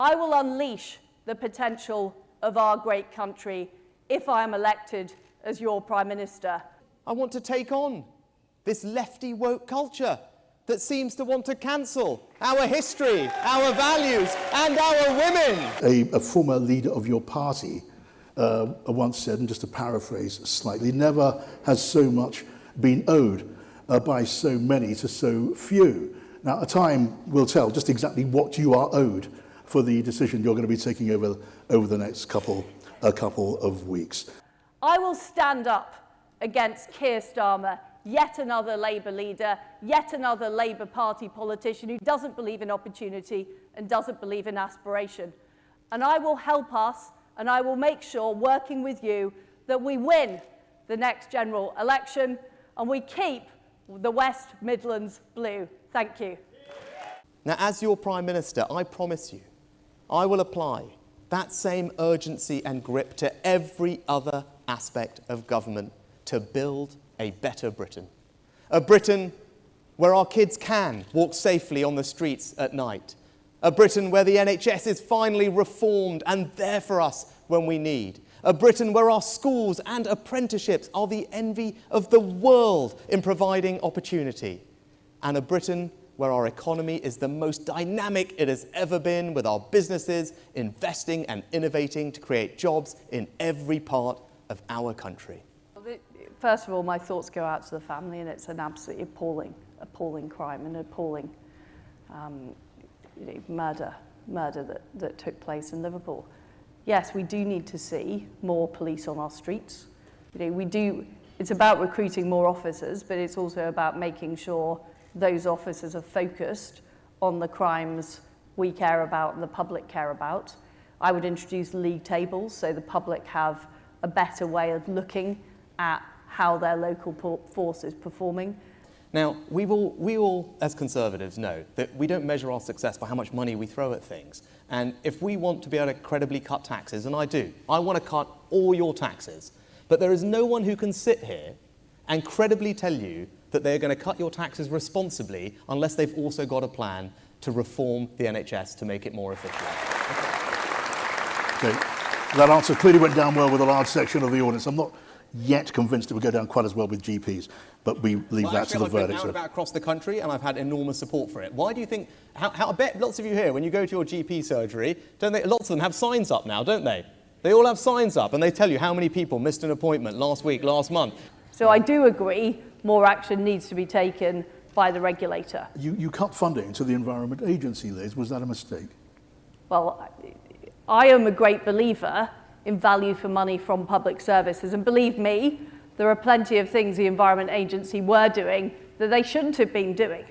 I will unleash the potential of our great country if I am elected as your Prime Minister. I want to take on this lefty woke culture that seems to want to cancel our history, our values, and our women. A former leader of your party once said, and just to paraphrase slightly, never has so much been owed by so many to so few. Now, a time will tell just exactly what you are owed for the decision you're going to be taking over the next couple of weeks. I will stand up against Keir Starmer, yet another Labour leader, yet another Labour Party politician who doesn't believe in opportunity and doesn't believe in aspiration. And I will help us, and I will make sure, working with you, that we win the next general election and we keep the West Midlands blue. Thank you. Now, as your Prime Minister, I promise you, I will apply that same urgency and grip to every other aspect of government to build a better Britain. A Britain where our kids can walk safely on the streets at night. A Britain where the NHS is finally reformed and there for us when we need. A Britain where our schools and apprenticeships are the envy of the world in providing opportunity. And a Britain where our economy is the most dynamic it has ever been, with our businesses investing and innovating to create jobs in every part of our country. First of all, my thoughts go out to the family, and it's an absolutely appalling crime, and appalling murder that took place in Liverpool. Yes, we do need to see more police on our streets. It's about recruiting more officers, but it's also about making sure those officers are focused on the crimes we care about and the public care about. I would introduce league tables so the public have a better way of looking at how their local force is performing. Now, we all, as Conservatives, know that we don't measure our success by how much money we throw at things. And if we want to be able to credibly cut taxes, and I do, I want to cut all your taxes, but there is no one who can sit here and credibly tell you that they're going to cut your taxes responsibly unless they've also got a plan to reform the NHS to make it more efficient. Okay. That answer clearly went down well with a large section of the audience. I'm not yet convinced it would go down quite as well with GPs, but we leave that to the verdict. I've been out across the country and I've had enormous support for it. Why do you think, I bet lots of you here, when you go to your GP surgery, lots of them have signs up now, don't they? They all have signs up and they tell you how many people missed an appointment last week, last month. So I do agree more action needs to be taken by the regulator. You cut funding to the Environment Agency, Liz. Was that a mistake? Well, I am a great believer in value for money from public services. And believe me, there are plenty of things the Environment Agency were doing that they shouldn't have been doing.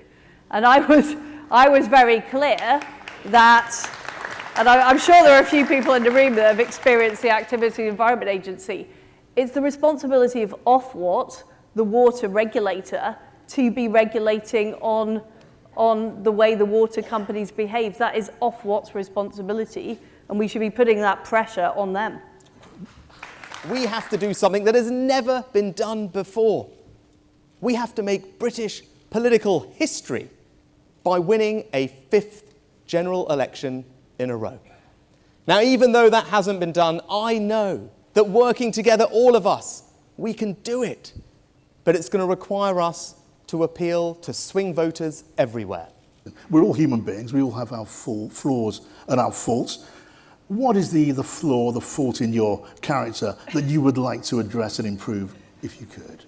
And I was very clear that, and I'm sure there are a few people in the room that have experienced the activity of the Environment Agency, it's the responsibility of Ofwat, the water regulator, to be regulating on the way the water companies behave. That is Ofwat's responsibility, and we should be putting that pressure on them. We have to do something that has never been done before. We have to make British political history by winning a 5th general election in a row. Now, even though that hasn't been done, I know that working together, all of us, we can do it. But it's going to require us to appeal to swing voters everywhere. We're all human beings. We all have our flaws and our faults. What is the flaw, the fault in your character that you would like to address and improve if you could?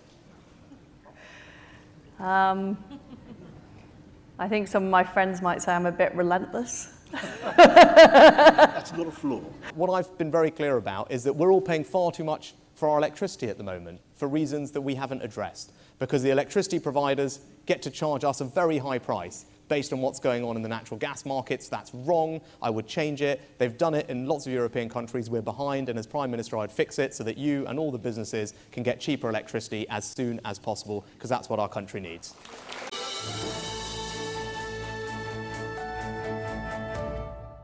I think some of my friends might say I'm a bit relentless. That's not a flaw. What I've been very clear about is that we're all paying far too much for our electricity at the moment for reasons that we haven't addressed, because the electricity providers get to charge us a very high price based on what's going on in the natural gas markets. That's wrong. I would change it. They've done it in lots of European countries. We're behind, and as Prime Minister, I'd fix it so that you and all the businesses can get cheaper electricity as soon as possible, because that's what our country needs.